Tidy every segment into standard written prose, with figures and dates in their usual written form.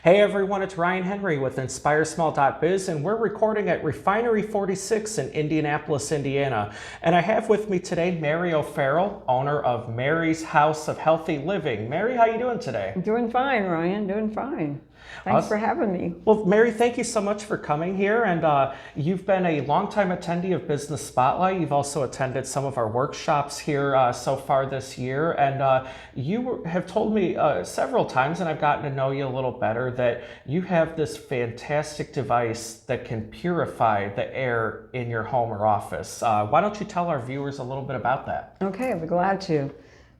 Hey everyone, it's Ryan Henry with INSPIREsmall.biz, and we're recording at Refinery 46 in Indianapolis, Indiana. And I have with me today Mary O'Farrell, owner of Mary's House of Healthy Living. Mary, how you doing today? I'm doing fine, Ryan, doing fine. Thanks for having me. Well, Mary, thank you so much for coming here. And you've been a longtime attendee of Business Spotlight. You've also attended some of our workshops here so far this year. And you have told me several times, and I've gotten to know you a little better, that you have this fantastic device that can purify the air in your home or office. Why don't you tell our viewers a little bit about that? Okay, I'll be glad to.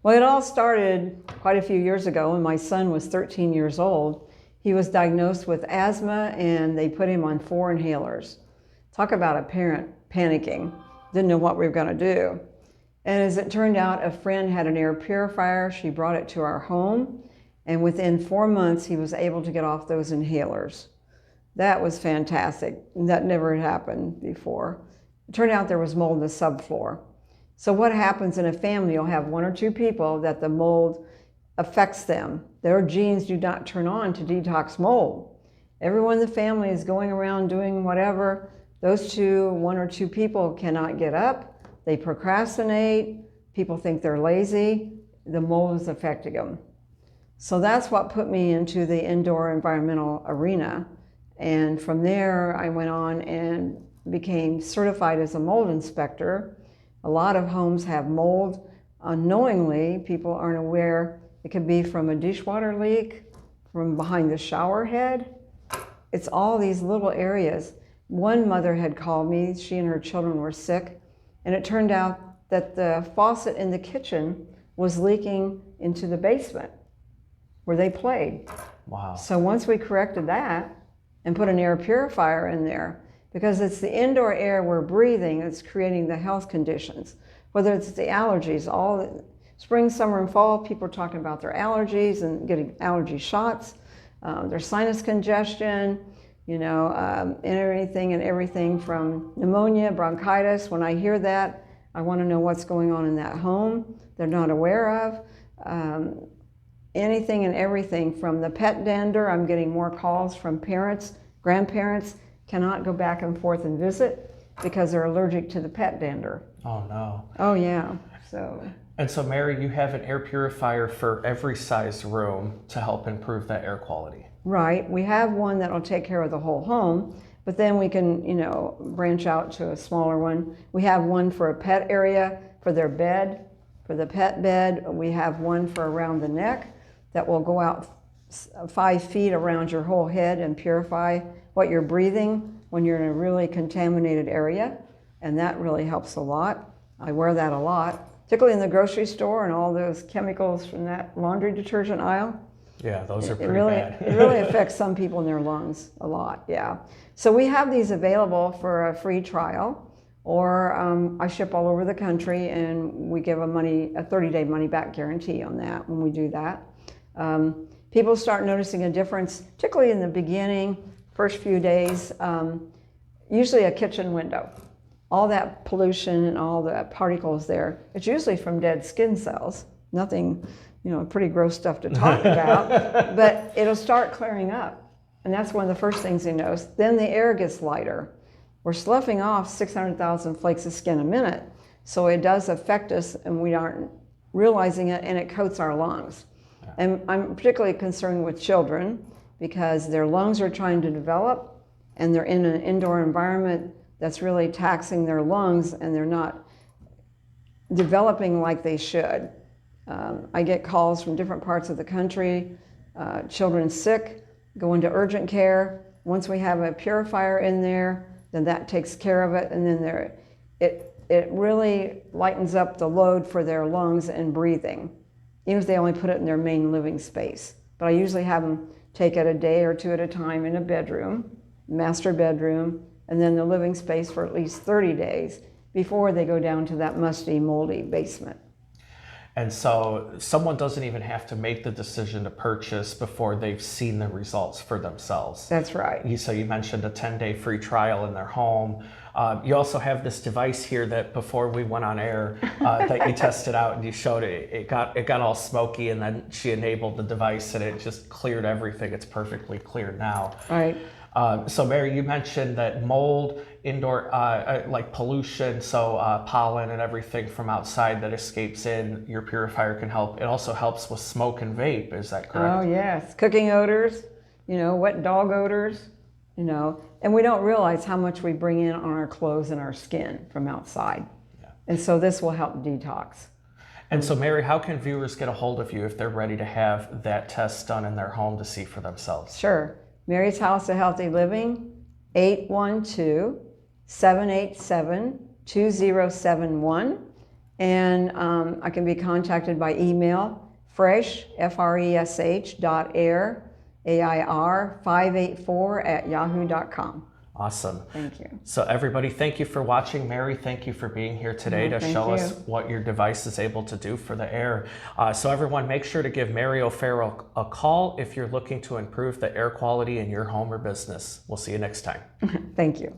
Well, it all started quite a few years ago when my son was 13 years old. He was diagnosed with asthma and they put him on 4 inhalers. Talk about a parent panicking, didn't know what we were going to do. And as it turned out, a friend had an air purifier. She brought it to our home, and within 4 months he was able to get off those inhalers. That was fantastic. That never had happened before. It turned out there was mold in the subfloor. So what happens in a family, you'll have 1 or 2 people that the mold affects them. Their genes do not turn on to detox mold. Everyone in the family is going around doing whatever. Those 1 or 2 people cannot get up. They procrastinate. People think they're lazy. The mold is affecting them. So that's what put me into the indoor environmental arena. And from there, I went on and became certified as a mold inspector. A lot of homes have mold unknowingly. People aren't aware. It could be from a dishwater leak, from behind the shower head. It's all these little areas. One mother had called me, she and her children were sick, and it turned out that the faucet in the kitchen was leaking into the basement where they played. Wow. So once we corrected that and put an air purifier in there, because it's the indoor air we're breathing that's creating the health conditions, whether it's the allergies, all spring, summer, and fall, people are talking about their allergies and getting allergy shots, their sinus congestion, and everything from pneumonia, bronchitis. When I hear that, I want to know what's going on in that home they're not aware of. Anything and everything from the pet dander. I'm getting more calls from parents, grandparents cannot go back and forth and visit because they're allergic to the pet dander. Oh, no. Oh, yeah. And so, Mary, you have an air purifier for every size room to help improve that air quality. Right. We have one that'll take care of the whole home, but then we can, branch out to a smaller one. We have one for a pet area, for their bed, for the pet bed. We have one for around the neck that will go out 5 feet around your whole head and purify what you're breathing when you're in a really contaminated area, and that really helps a lot. I wear that a lot, particularly in the grocery store and all those chemicals from that laundry detergent aisle. Yeah, those are pretty bad. It really affects some people in their lungs a lot, yeah. So we have these available for a free trial, or I ship all over the country and we give a 30-day money-back guarantee on that when we do that. People start noticing a difference, particularly in the beginning, first few days, usually a kitchen window. All that pollution and all the particles there, it's usually from dead skin cells. Nothing, pretty gross stuff to talk about, but it'll start clearing up. And that's one of the first things you notice. Then the air gets lighter. We're sloughing off 600,000 flakes of skin a minute, so it does affect us and we aren't realizing it, and it coats our lungs. And I'm particularly concerned with children because their lungs are trying to develop and they're in an indoor environment that's really taxing their lungs and they're not developing like they should. I get calls from different parts of the country, children sick, go into urgent care. Once we have a purifier in there, then that takes care of it, and then it really lightens up the load for their lungs and breathing, even if they only put it in their main living space. But I usually have them take it a day or 2 at a time in a bedroom, master bedroom, and then the living space for at least 30 days before they go down to that musty, moldy basement. And so someone doesn't even have to make the decision to purchase before they've seen the results for themselves. That's right. So you mentioned a 10-day free trial in their home. You also have this device here that before we went on air that you tested out and you showed it got all smoky, and then she enabled the device and it just cleared everything. It's perfectly clear now. Right. So Mary, you mentioned that mold, indoor, like pollution, so pollen and everything from outside that escapes in, your purifier can help. It also helps with smoke and vape, is that correct? Oh yes, cooking odors, wet dog odors, and we don't realize how much we bring in on our clothes and our skin from outside. Yeah. And so this will help detox. And so Mary, how can viewers get a hold of you if they're ready to have that test done in their home to see for themselves? Sure. Mary's House of Healthy Living, 812-787-2071. And I can be contacted by email, fresh, fresh, .air, AIR584 @yahoo.com. Awesome. Thank you. So everybody, thank you for watching. Mary, thank you for being here today to show us what your device is able to do for the air. So everyone, make sure to give Mary O'Farrell a call if you're looking to improve the air quality in your home or business. We'll see you next time. Thank you.